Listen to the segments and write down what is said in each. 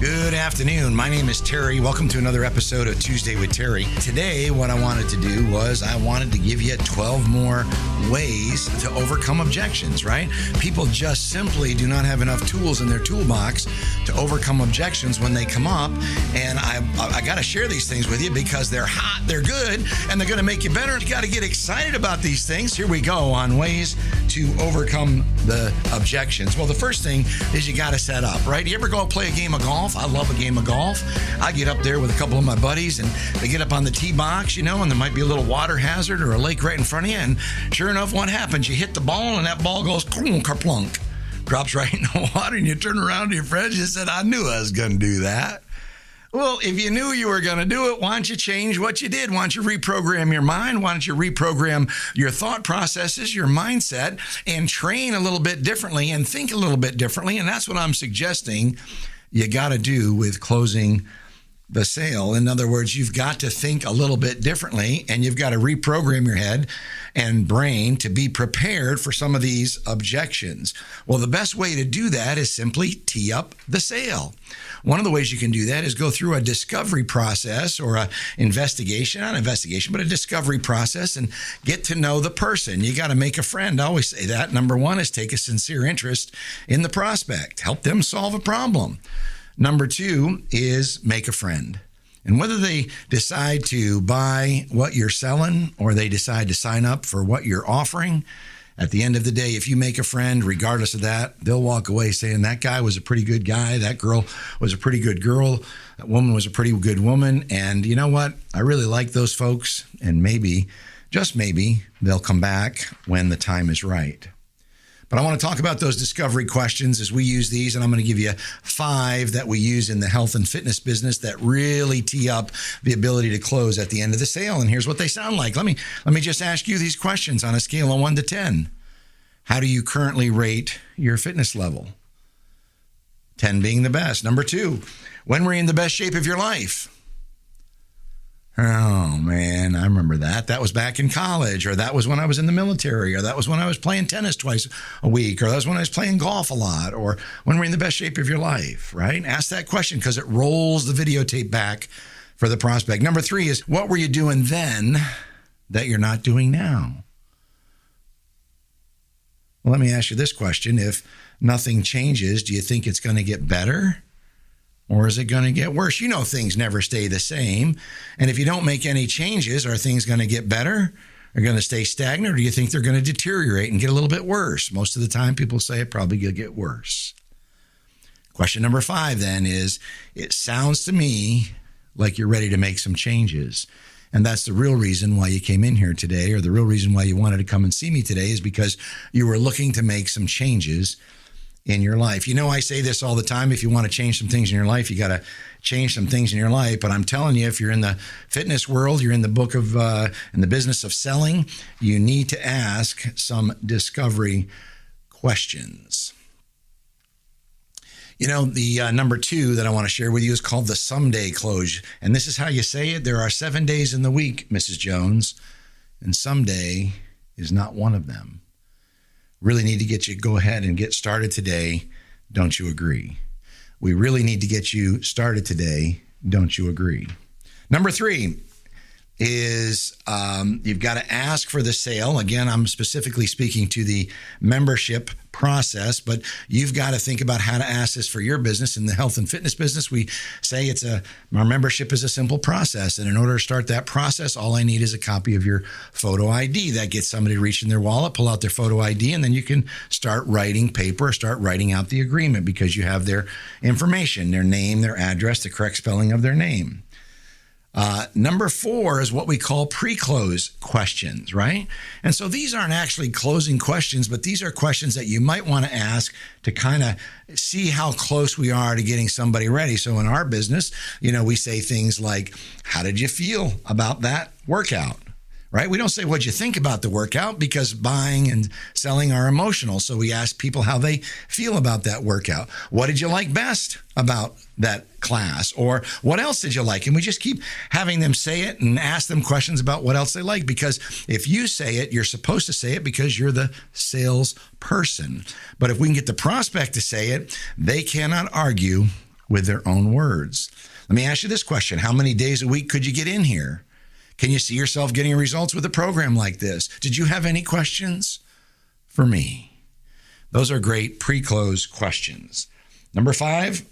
Good afternoon. My name is Terry. Welcome to another episode of Tuesday with Terry. Today, what I wanted to do was I wanted to give you 12 more ways to overcome objections, right? People just simply do not have enough tools in their toolbox to overcome objections when they come up. And I got to share these things with you because they're hot, they're good, and they're going to make you better. You got to get excited about these things. Here we go on ways to overcome the objections. Well, the first thing is you got to set up, right? You ever go play a game of golf? I love a game of golf. I get up there with a couple of my buddies and they get up on the tee box, and there might be a little water hazard or a lake right in front of you. And sure enough, what happens? You hit the ball and that ball goes kerplunk, drops right in the water, and you turn around to your friends and said, I knew I was going to do that. Well, if you knew you were going to do it, why don't you change what you did? Why don't you reprogram your mind? Why don't you reprogram your thought processes, your mindset, and train a little bit differently and think a little bit differently? And that's what I'm suggesting you got to do with closing the sale. In other words, you've got to think a little bit differently, and you've got to reprogram your head and brain to be prepared for some of these objections. Well, the best way to do that is simply tee up the sale. One of the ways you can do that is go through a discovery process or a investigation, not investigation, but a discovery process, and get to know the person. You got to make a friend. I always say that. Number one is take a sincere interest in the prospect. Help them solve a problem. Number two is make a friend. And whether they decide to buy what you're selling or they decide to sign up for what you're offering, at the end of the day, if you make a friend, regardless of that, they'll walk away saying that guy was a pretty good guy, that girl was a pretty good girl, that woman was a pretty good woman. And you know what? I really like those folks. And maybe, just maybe, they'll come back when the time is right. But I want to talk about those discovery questions as we use these, and I'm going to give you 5 that we use in the health and fitness business that really tee up the ability to close at the end of the sale. And here's what they sound like. Let me just ask you these questions on a scale of 1 to 10. How do you currently rate your fitness level? 10 being the best. Number 2, when were you in the best shape of your life? Oh, man, I remember that. That was back in college, or that was when I was in the military, or that was when I was playing tennis twice a week, or that was when I was playing golf a lot, or when we're in the best shape of your life, right? Ask that question because it rolls the videotape back for the prospect. Number 3 is, what were you doing then that you're not doing now? Well, let me ask you this question. If nothing changes, do you think it's going to get better? Or is it going to get worse? You know things never stay the same. And if you don't make any changes, are things going to get better? Are going to stay stagnant? Or do you think they're going to deteriorate and get a little bit worse? Most of the time, people say it probably will get worse. Question number 5 then is, it sounds to me like you're ready to make some changes. And that's the real reason why you came in here today, or the real reason why you wanted to come and see me today, is because you were looking to make some changes in your life. I say this all the time. If you want to change some things in your life, you got to change some things in your life. But I'm telling you, if you're in the fitness world, you're in the business of selling, you need to ask some discovery questions. The number 2 that I want to share with you is called the someday close. And this is how you say it. There are 7 days in the week, Mrs. Jones, and someday is not one of them. Really need to get you, go ahead and get started today. Don't you agree? We really need to get you started today. Don't you agree? Number 3 is you've got to ask for the sale. Again, I'm specifically speaking to the membership process, but you've got to think about how to ask this for your business. In the health and fitness business, we say our membership is a simple process. And in order to start that process, all I need is a copy of your photo ID. That gets somebody to reach in their wallet, pull out their photo ID, and then you can start writing paper, start writing out the agreement because you have their information, their name, their address, the correct spelling of their name. Number 4 is what we call pre-close questions, right? And so these aren't actually closing questions, but these are questions that you might want to ask to kind of see how close we are to getting somebody ready. So in our business, we say things like, how did you feel about that workout? Right? We don't say what'd you think about the workout, because buying and selling are emotional. So we ask people how they feel about that workout. What did you like best about that class? Or what else did you like? And we just keep having them say it and ask them questions about what else they like. Because if you say it, you're supposed to say it because you're the salesperson. But if we can get the prospect to say it, they cannot argue with their own words. Let me ask you this question. How many days a week could you get in here? Can you see yourself getting results with a program like this? Did you have any questions for me? Those are great pre-close questions. Number 5,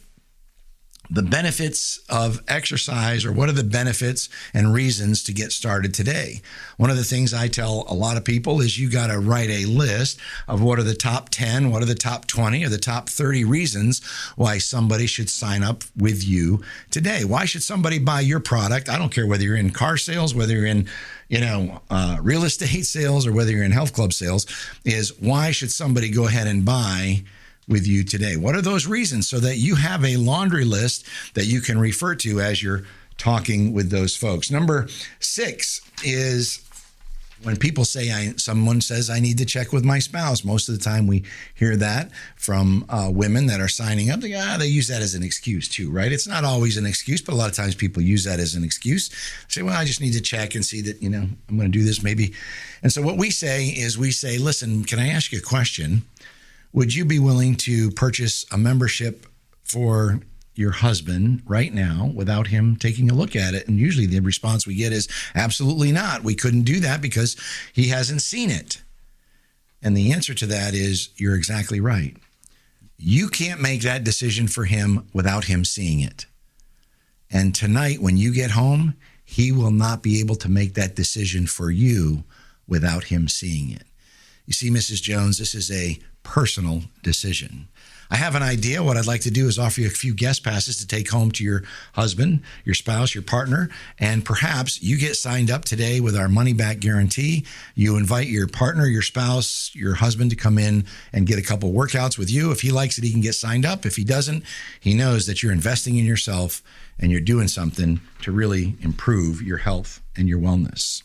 the benefits of exercise, or what are the benefits and reasons to get started today? One of the things I tell a lot of people is you got to write a list of what are the top 10, what are the top 20, or the top 30 reasons why somebody should sign up with you today. Why should somebody buy your product? I don't care whether you're in car sales, whether you're in real estate sales, or whether you're in health club sales, is why should somebody go ahead and buy with you today? What are those reasons, so that you have a laundry list that you can refer to as you're talking with those folks? Number 6 is when people say, someone says, I need to check with my spouse. Most of the time we hear that from women that are signing up. They use that as an excuse too, right? It's not always an excuse, but a lot of times people use that as an excuse. Say, well, I just need to check and see that, I'm going to do this maybe. And so what we say is, listen, can I ask you a question? Would you be willing to purchase a membership for your husband right now without him taking a look at it? And usually the response we get is absolutely not. We couldn't do that because he hasn't seen it. And the answer to that is, you're exactly right. You can't make that decision for him without him seeing it. And tonight, when you get home, he will not be able to make that decision for you without him seeing it. You see, Mrs. Jones, this is a personal decision. I have an idea. What I'd like to do is offer you a few guest passes to take home to your husband, your spouse, your partner, and perhaps you get signed up today with our money back guarantee. You invite your partner, your spouse, your husband to come in and get a couple workouts with you. If he likes it, he can get signed up. If he doesn't, he knows that you're investing in yourself and you're doing something to really improve your health and your wellness.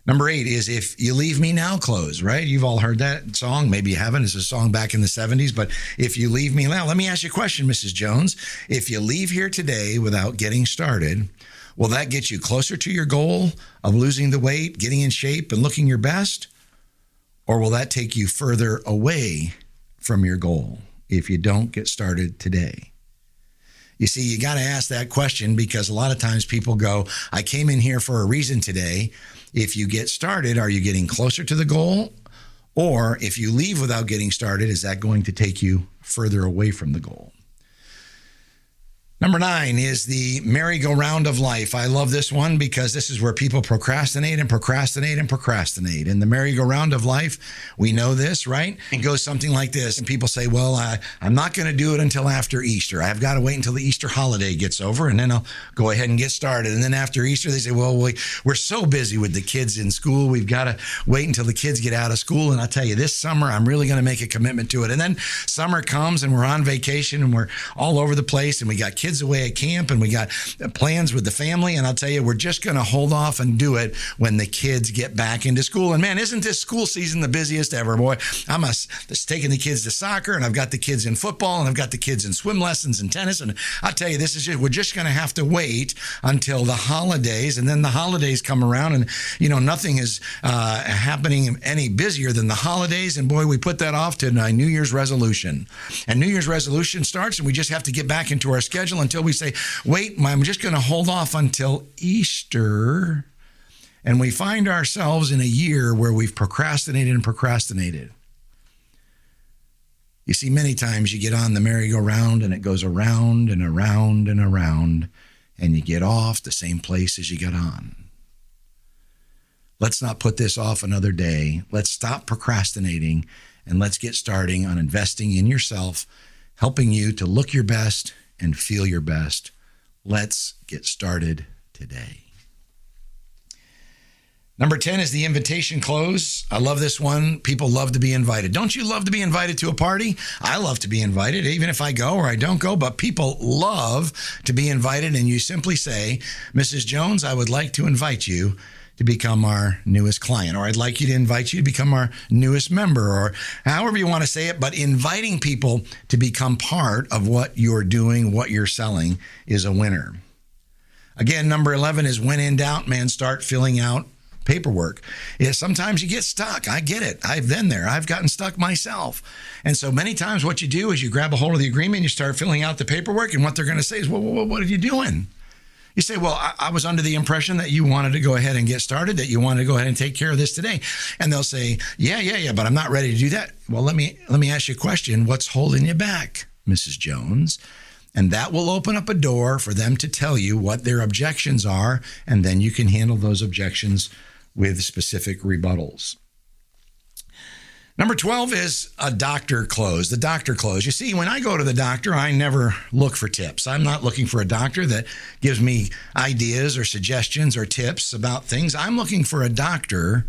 Number 8 is If You Leave Me Now Close, right? You've all heard that song. Maybe you haven't. It's a song back in the 70s, but If You Leave Me Now. Let me ask you a question, Mrs. Jones. If you leave here today without getting started, will that get you closer to your goal of losing the weight, getting in shape, and looking your best? Or will that take you further away from your goal if you don't get started today? You see, you got to ask that question, because a lot of times people go, I came in here for a reason today. If you get started, are you getting closer to the goal? Or if you leave without getting started, is that going to take you further away from the goal? Number 9 is the merry-go-round of life. I love this one because this is where people procrastinate and procrastinate and procrastinate. In the merry-go-round of life, we know this, right? It goes something like this. And people say, well, I'm not going to do it until after Easter. I've got to wait until the Easter holiday gets over, and then I'll go ahead and get started. And then after Easter, they say, well, we're so busy with the kids in school. We've got to wait until the kids get out of school. And I'll tell you, this summer, I'm really going to make a commitment to it. And then summer comes and we're on vacation and we're all over the place and we got kids away at camp and we got plans with the family, and I'll tell you, we're just going to hold off and do it when the kids get back into school. And man, isn't this school season the busiest ever, boy? I'm just taking the kids to soccer, and I've got the kids in football, and I've got the kids in swim lessons and tennis, and I'll tell you, we're just going to have to wait until the holidays, and then the holidays come around, and nothing is happening any busier than the holidays, and boy, we put that off to New Year's resolution. And New Year's resolution starts, and we just have to get back into our schedule until we say, wait, I'm just going to hold off until Easter. And we find ourselves in a year where we've procrastinated and procrastinated. You see, many times you get on the merry-go-round and it goes around and around and around, and you get off the same place as you got on. Let's not put this off another day. Let's stop procrastinating, and let's get starting on investing in yourself, helping you to look your best and feel your best. Let's get started today. Number 10 is the invitation close. I love this one. People love to be invited. Don't you love to be invited to a party? I love to be invited, even if I go or I don't go, but people love to be invited. And you simply say, Mrs. Jones, I would like to invite you to become our newest client, or I'd like you to invite you to become our newest member, or however you want to say it. But inviting people to become part of what you're doing, what you're selling, is a winner. Again, number 11 is when in doubt, man, start filling out paperwork is sometimes you get stuck. I get it. I've been there. I've gotten stuck myself. And so many times what you do is you grab a hold of the agreement, you start filling out the paperwork, and what they're going to say is, well, what are you doing? You say, well, I was under the impression that you wanted to go ahead and get started, that you wanted to go ahead and take care of this today. And they'll say, yeah, but I'm not ready to do that. Well, let me ask you a question. What's holding you back, Mrs. Jones? And that will open up a door for them to tell you what their objections are, and then you can handle those objections with specific rebuttals. Number 12 is a doctor close, the doctor close. You see, when I go to the doctor, I never look for tips. I'm not looking for a doctor that gives me ideas or suggestions or tips about things. I'm looking for a doctor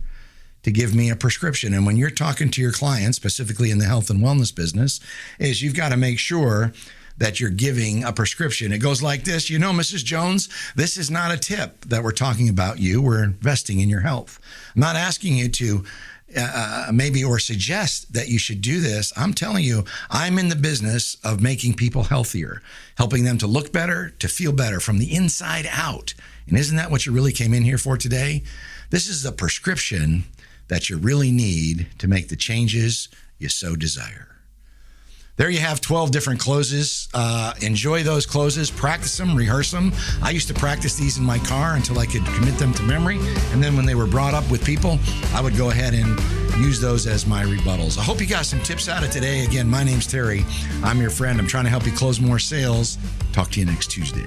to give me a prescription. And when you're talking to your clients, specifically in the health and wellness business, is you've got to make sure that you're giving a prescription. It goes like this. You know, Mrs. Jones, this is not a tip that we're talking about you. We're investing in your health. I'm not asking you to maybe or suggest that you should do this. I'm telling you, I'm in the business of making people healthier, helping them to look better, to feel better from the inside out. And isn't that what you really came in here for today? This is the prescription that you really need to make the changes you so desire. There you have 12 different closes. Enjoy those closes, practice them, rehearse them. I used to practice these in my car until I could commit them to memory. And then when they were brought up with people, I would go ahead and use those as my rebuttals. I hope you got some tips out of today. Again, my name's Terry. I'm your friend. I'm trying to help you close more sales. Talk to you next Tuesday.